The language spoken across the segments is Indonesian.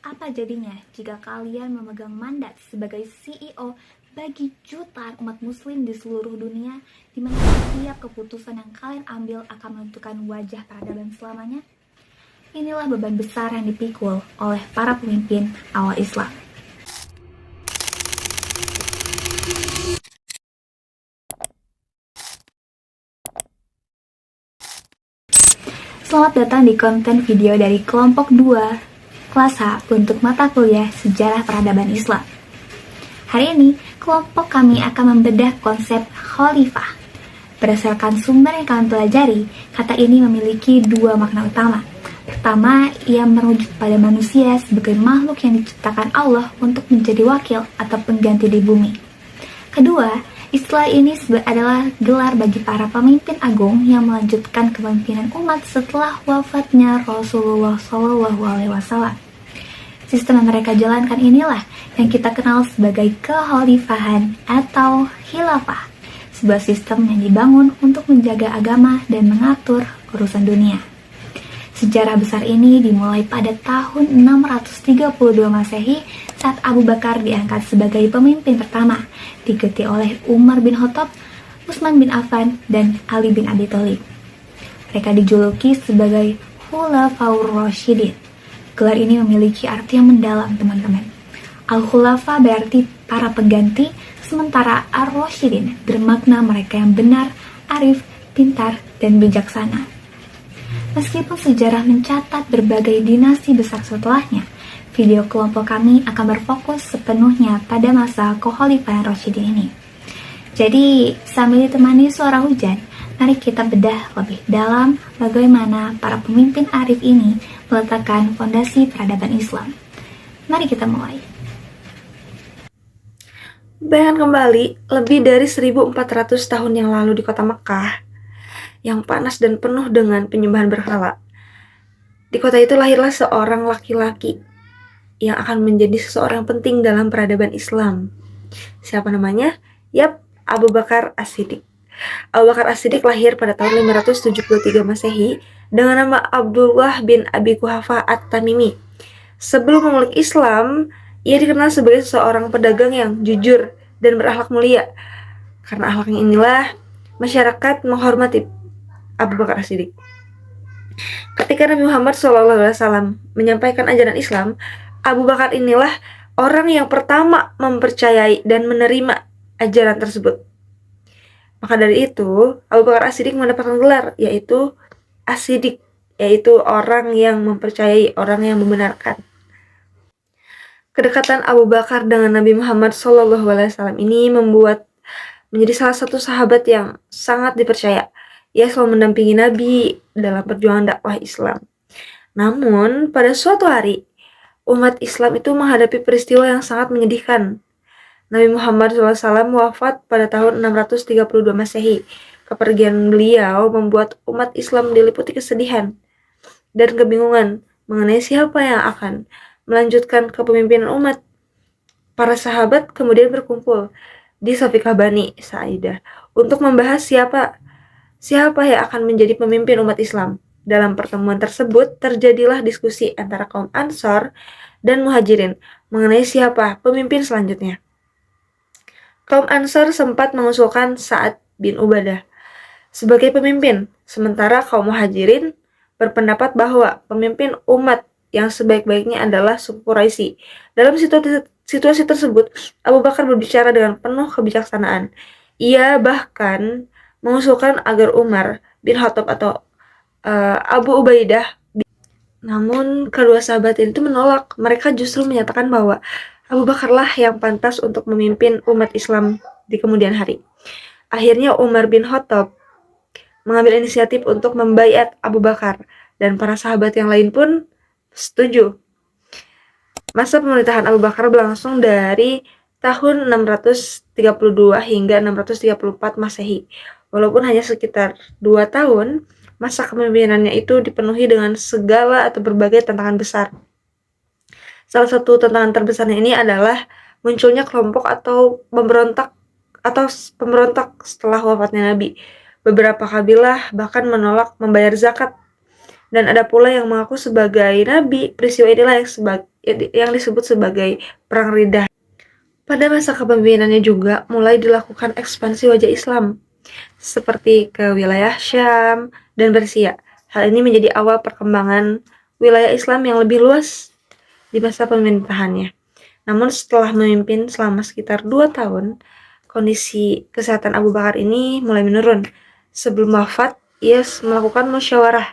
Apa jadinya jika kalian memegang mandat sebagai CEO bagi jutaan umat muslim di seluruh dunia, di mana setiap keputusan yang kalian ambil akan menentukan wajah peradaban selamanya? Inilah beban besar yang dipikul oleh para pemimpin awal Islam. Selamat datang di konten video dari kelompok 2 kelas H untuk mata kuliah Sejarah Peradaban Islam. Hari ini, kelompok kami akan membedah konsep khalifah. Berdasarkan sumber yang kami pelajari, kata ini memiliki dua makna utama. Pertama, ia merujuk pada manusia sebagai makhluk yang diciptakan Allah untuk menjadi wakil atau pengganti di bumi. Kedua, istilah ini adalah gelar bagi para pemimpin agung yang melanjutkan kepemimpinan umat setelah wafatnya Rasulullah SAW. Sistem yang mereka jalankan inilah yang kita kenal sebagai kekhalifahan atau khilafah, sebuah sistem yang dibangun untuk menjaga agama dan mengatur urusan dunia. Sejarah besar ini dimulai pada tahun 632 Masehi saat Abu Bakar diangkat sebagai pemimpin pertama, diikuti oleh Umar bin Khattab, Utsman bin Affan, dan Ali bin Abi Thalib. Mereka dijuluki sebagai Khulafaur Rasyidin. Gelar ini memiliki arti yang mendalam, teman-teman. Al-Khulafa berarti para pengganti, sementara Ar-Rasyidin bermakna mereka yang benar, arif, pintar, dan bijaksana. Meskipun sejarah mencatat berbagai dinasti besar setelahnya, video kelompok kami akan berfokus sepenuhnya pada masa Kekhalifahan Rasyidin ini. Jadi, sambil ditemani suara hujan, mari kita bedah lebih dalam bagaimana para pemimpin arif ini meletakkan fondasi peradaban Islam. Mari kita mulai. Bayangkan kembali, lebih dari 1400 tahun yang lalu di kota Mekah, yang panas dan penuh dengan penyembahan berhala. Di kota itu lahirlah seorang laki-laki yang akan menjadi seseorang penting dalam peradaban Islam. Siapa namanya? Yap, Abu Bakar As-Siddiq. Abu Bakar As-Siddiq lahir pada tahun 573 Masehi dengan nama Abdullah bin Abi Quhafah At-Tamimi. Sebelum memeluk Islam, ia dikenal sebagai seorang pedagang yang jujur dan berakhlak mulia. Karena akhlaknya inilah, masyarakat menghormati Abu Bakar As-Siddiq. Ketika Nabi Muhammad SAW menyampaikan ajaran Islam, Abu Bakar inilah orang yang pertama mempercayai dan menerima ajaran tersebut. Maka dari itu, Abu Bakar As-Siddiq mendapatkan gelar, yaitu As-Siddiq, yaitu orang yang mempercayai, orang yang membenarkan. Kedekatan Abu Bakar dengan Nabi Muhammad SAW ini membuat menjadi salah satu sahabat yang sangat dipercaya. Ia selalu mendampingi Nabi dalam perjuangan dakwah Islam. Namun, pada suatu hari, umat Islam itu menghadapi peristiwa yang sangat menyedihkan. Nabi Muhammad SAW wafat pada tahun 632 Masehi. Kepergian beliau membuat umat Islam diliputi kesedihan dan kebingungan mengenai siapa yang akan melanjutkan kepemimpinan umat. Para sahabat kemudian berkumpul di Safiqah Bani Sa'idah untuk membahas siapa yang akan menjadi pemimpin umat Islam. Dalam pertemuan tersebut terjadilah diskusi antara kaum Ansor dan Muhajirin mengenai siapa pemimpin selanjutnya. Kaum Ansor sempat mengusulkan Sa'ad bin Ubadah sebagai pemimpin, sementara kaum Muhajirin berpendapat bahwa pemimpin umat yang sebaik-baiknya adalah suku Quraisy. Dalam situasi tersebut, Abu Bakar berbicara dengan penuh kebijaksanaan. Ia bahkan mengusulkan agar Umar bin Khattab atau Abu Ubaidah. Namun kedua sahabat itu menolak. Mereka justru menyatakan bahwa Abu Bakarlah yang pantas untuk memimpin umat Islam di kemudian hari. Akhirnya Umar bin Khattab mengambil inisiatif untuk membaiat Abu Bakar, dan para sahabat yang lain pun setuju. Masa pemerintahan Abu Bakar berlangsung dari tahun 632 hingga 634 Masehi. Walaupun hanya sekitar 2 tahun, masa kepemimpinannya itu dipenuhi dengan segala atau berbagai tantangan besar. Salah satu tantangan terbesarnya ini adalah munculnya kelompok atau pemberontak setelah wafatnya Nabi. Beberapa kabilah bahkan menolak membayar zakat, dan ada pula yang mengaku sebagai nabi. Peristiwa inilah yang disebut sebagai Perang Riddah. Pada masa kepemimpinannya juga mulai dilakukan ekspansi wajah Islam, seperti ke wilayah Syam dan Persia. Hal ini menjadi awal perkembangan wilayah Islam yang lebih luas di masa pemerintahannya. Namun setelah memimpin selama sekitar 2 tahun, kondisi kesehatan Abu Bakar ini mulai menurun. Sebelum wafat, ia melakukan musyawarah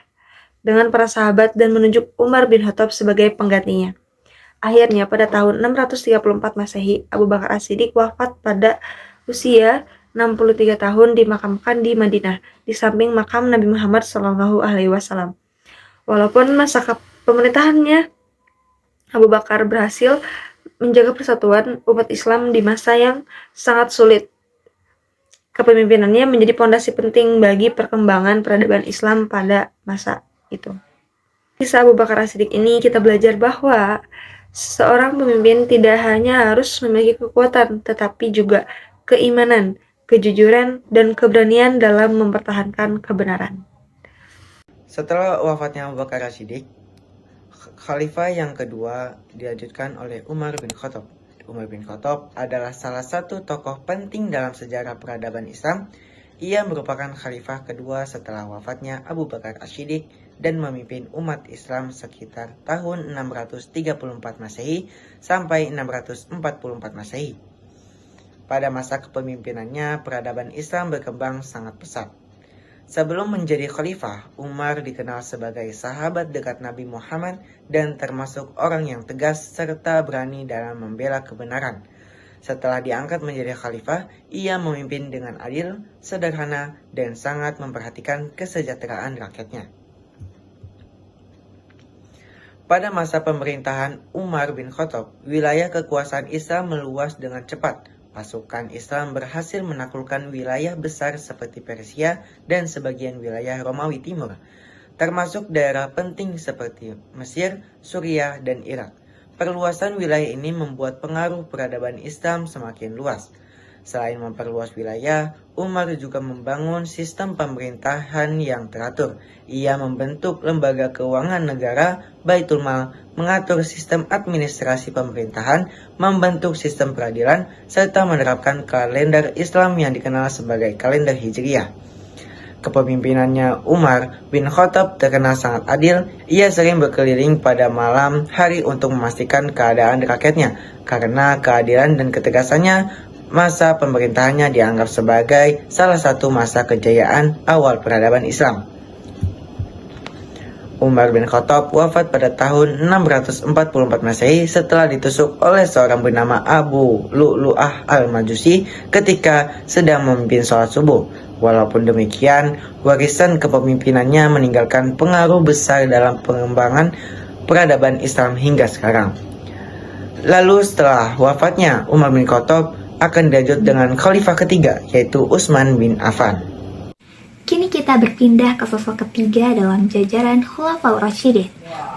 dengan para sahabat dan menunjuk Umar bin Khattab sebagai penggantinya. Akhirnya pada tahun 634 Masehi, Abu Bakar As-Siddiq wafat pada usia 63 tahun dimakamkan di Madinah, di samping makam Nabi Muhammad SAW. Walaupun masa pemerintahannya, Abu Bakar berhasil menjaga persatuan umat Islam di masa yang sangat sulit. Kepemimpinannya menjadi pondasi penting bagi perkembangan peradaban Islam pada masa itu. Kisah Abu Bakar As-Siddiq ini kita belajar bahwa seorang pemimpin tidak hanya harus memiliki kekuatan, tetapi juga keimanan, kejujuran, dan keberanian dalam mempertahankan kebenaran. Setelah wafatnya Abu Bakar As-Siddiq, khalifah yang kedua dilanjutkan oleh Umar bin Khattab. Umar bin Khattab adalah salah satu tokoh penting dalam sejarah peradaban Islam. Ia merupakan khalifah kedua setelah wafatnya Abu Bakar As-Siddiq dan memimpin umat Islam sekitar tahun 634 Masehi sampai 644 Masehi. Pada masa kepemimpinannya, peradaban Islam berkembang sangat pesat. Sebelum menjadi khalifah, Umar dikenal sebagai sahabat dekat Nabi Muhammad dan termasuk orang yang tegas serta berani dalam membela kebenaran. Setelah diangkat menjadi khalifah, ia memimpin dengan adil, sederhana, dan sangat memperhatikan kesejahteraan rakyatnya. Pada masa pemerintahan Umar bin Khattab, wilayah kekuasaan Islam meluas dengan cepat. Pasukan Islam berhasil menaklukkan wilayah besar seperti Persia dan sebagian wilayah Romawi Timur, termasuk daerah penting seperti Mesir, Suriah, dan Irak. Perluasan wilayah ini membuat pengaruh peradaban Islam semakin luas. Selain memperluas wilayah, Umar juga membangun sistem pemerintahan yang teratur. Ia membentuk lembaga keuangan negara, Baitul Mal, mengatur sistem administrasi pemerintahan, membentuk sistem peradilan, serta menerapkan kalender Islam yang dikenal sebagai kalender Hijriyah. Kepemimpinannya Umar bin Khattab terkenal sangat adil. Ia sering berkeliling pada malam hari untuk memastikan keadaan rakyatnya. Karena keadilan dan ketegasannya, masa pemerintahannya dianggap sebagai salah satu masa kejayaan awal peradaban Islam. Umar bin Khattab wafat pada tahun 644 Masehi setelah ditusuk oleh seorang bernama Abu Lu'lu'ah al-Majusi ketika sedang memimpin sholat subuh. Walaupun demikian, warisan kepemimpinannya meninggalkan pengaruh besar dalam pengembangan peradaban Islam hingga sekarang. Lalu setelah wafatnya Umar bin Khattab akan dilanjut dengan khalifah ketiga, yaitu Utsman bin Affan. Kini kita berpindah ke sosok ketiga dalam jajaran Khulafaur Rasyidin,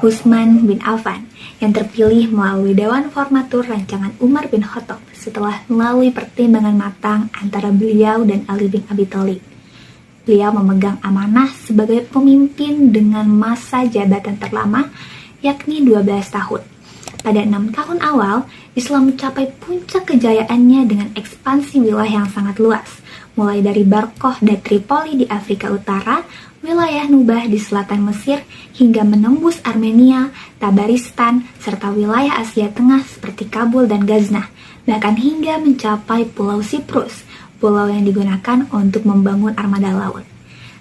Utsman bin Affan, yang terpilih melalui Dewan Formatur Rancangan Umar bin Khattab setelah melalui pertimbangan matang antara beliau dan Ali bin Abi Thalib. Beliau memegang amanah sebagai pemimpin dengan masa jabatan terlama, yakni 12 tahun. Pada 6 tahun awal, Islam mencapai puncak kejayaannya dengan ekspansi wilayah yang sangat luas, mulai dari Barkoh dan Tripoli di Afrika Utara, wilayah Nubah di selatan Mesir, hingga menembus Armenia, Tabaristan, serta wilayah Asia Tengah seperti Kabul dan Ghazna, bahkan hingga mencapai Pulau Siprus, pulau yang digunakan untuk membangun armada laut.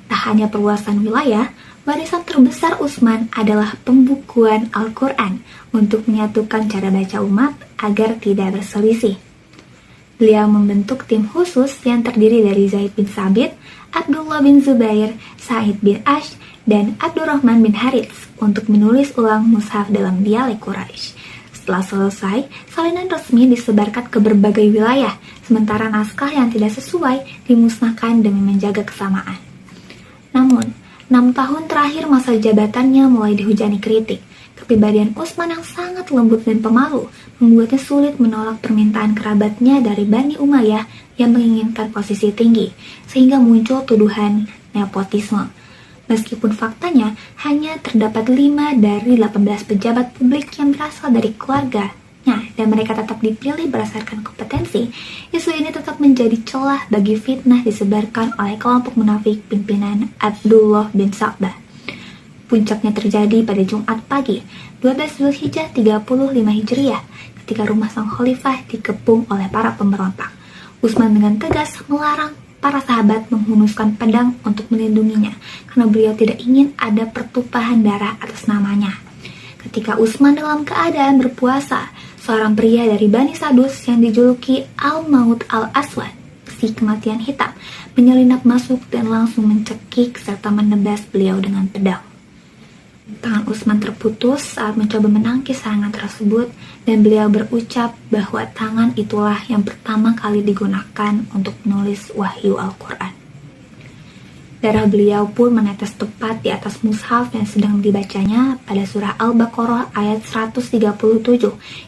Tak hanya perluasan wilayah, warisan terbesar Utsman adalah pembukuan Al-Quran untuk menyatukan cara baca umat agar tidak berselisih. Beliau membentuk tim khusus yang terdiri dari Zaid bin Sabit, Abdullah bin Zubair, Sa'id bin Ash, dan Abdurrahman bin Harits untuk menulis ulang mushaf dalam dialek Quraisy. Setelah selesai, salinan resmi disebarkan ke berbagai wilayah, sementara naskah yang tidak sesuai dimusnahkan demi menjaga kesamaan. Namun, 6 tahun terakhir masa jabatannya mulai dihujani kritik. Kepribadian Utsman yang sangat lembut dan pemalu membuatnya sulit menolak permintaan kerabatnya dari Bani Umayyah yang menginginkan posisi tinggi, sehingga muncul tuduhan nepotisme. Meskipun faktanya hanya terdapat 5 dari 18 pejabat publik yang berasal dari keluarganya dan mereka tetap dipilih berdasarkan kompetensi, isu ini tetap menjadi celah bagi fitnah disebarkan oleh kelompok munafik pimpinan Abdullah bin Sabah. Puncaknya terjadi pada Jumat pagi, 12 Zulhijjah 35 Hijriah, ketika rumah sang khalifah dikepung oleh para pemberontak. Utsman dengan tegas melarang para sahabat menghunuskan pedang untuk melindunginya, karena beliau tidak ingin ada pertumpahan darah atas namanya. Ketika Utsman dalam keadaan berpuasa, seorang pria dari Bani Sadus yang dijuluki Al-Maut Al-Aswad, si kematian hitam, menyelinap masuk dan langsung mencekik serta menebas beliau dengan pedang. Tangan Utsman terputus saat mencoba menangkis serangan tersebut, dan beliau berucap bahwa tangan itulah yang pertama kali digunakan untuk menulis wahyu Al-Quran. Darah beliau pun menetes tepat di atas mushaf yang sedang dibacanya pada surah Al-Baqarah ayat 137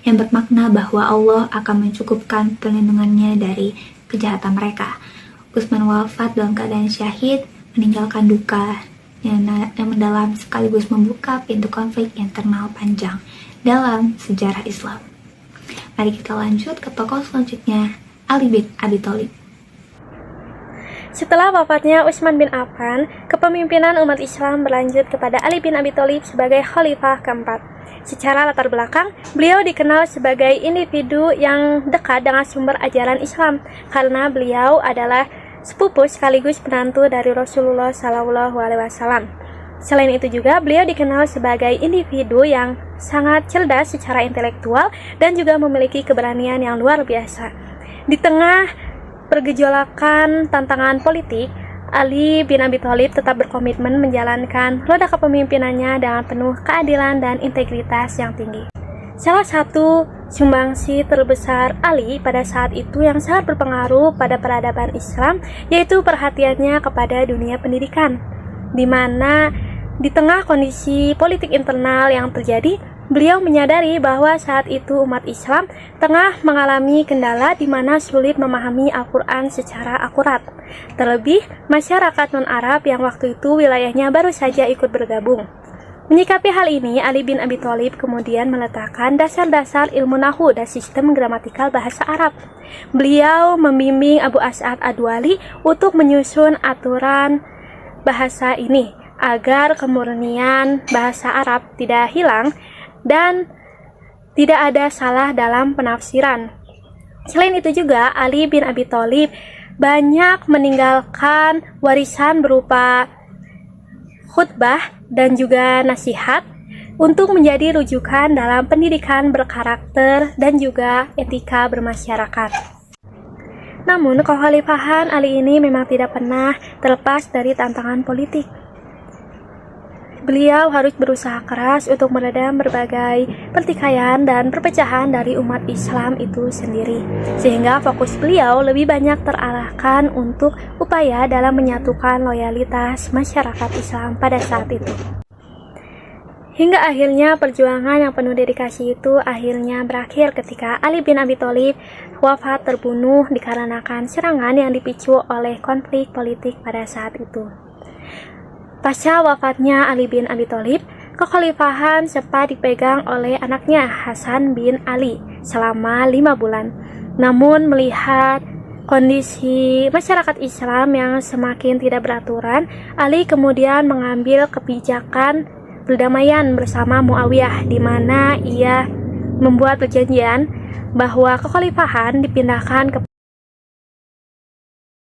yang bermakna bahwa Allah akan mencukupkan perlindungannya dari kejahatan mereka. Utsman wafat dalam keadaan syahid, meninggalkan duka yang mendalam sekaligus membuka pintu konflik internal panjang dalam sejarah Islam. Mari kita lanjut ke tokoh selanjutnya, Ali bin Abi Thalib. Setelah wafatnya Utsman bin Affan, kepemimpinan umat Islam berlanjut kepada Ali bin Abi Thalib sebagai khalifah keempat. Secara latar belakang, beliau dikenal sebagai individu yang dekat dengan sumber ajaran Islam karena beliau adalah sepupu sekaligus penantu dari Rasulullah SAW. Selain itu juga, beliau dikenal sebagai individu yang sangat cerdas secara intelektual dan juga memiliki keberanian yang luar biasa. Di tengah pergejolakan tantangan politik, Ali bin Abi Thalib tetap berkomitmen menjalankan roda kepemimpinannya dengan penuh keadilan dan integritas yang tinggi. Salah satu sumbangsi terbesar Ali pada saat itu yang sangat berpengaruh pada peradaban Islam yaitu perhatiannya kepada dunia pendidikan, di mana di tengah kondisi politik internal yang terjadi, beliau menyadari bahwa saat itu umat Islam tengah mengalami kendala di mana sulit memahami Al-Quran secara akurat. Terlebih, masyarakat non-Arab yang waktu itu wilayahnya baru saja ikut bergabung. Menyikapi hal ini, Ali bin Abi Thalib kemudian meletakkan dasar-dasar ilmu nahwu dan sistem gramatikal bahasa Arab. Beliau membimbing Abu As'ad Ad-Duali untuk menyusun aturan bahasa ini agar kemurnian bahasa Arab tidak hilang dan tidak ada salah dalam penafsiran. Selain itu juga, Ali bin Abi Thalib banyak meninggalkan warisan berupa khutbah dan juga nasihat untuk menjadi rujukan dalam pendidikan berkarakter dan juga etika bermasyarakat. Namun, kekhalifahan Ali ini memang tidak pernah terlepas dari tantangan politik. Beliau harus berusaha keras untuk meredam berbagai pertikaian dan perpecahan dari umat Islam itu sendiri, sehingga fokus beliau lebih banyak terarahkan untuk upaya dalam menyatukan loyalitas masyarakat Islam pada saat itu. Hingga akhirnya perjuangan yang penuh dedikasi itu akhirnya berakhir ketika Ali bin Abi Thalib wafat terbunuh dikarenakan serangan yang dipicu oleh konflik politik pada saat itu. Pasca wafatnya Ali bin Abi Thalib, kekhalifahan sempat dipegang oleh anaknya Hasan bin Ali selama 5 bulan. Namun melihat kondisi masyarakat Islam yang semakin tidak beraturan, Ali kemudian mengambil kebijakan perdamaian bersama Muawiyah, di mana ia membuat perjanjian bahwa kekhalifahan dipindahkan ke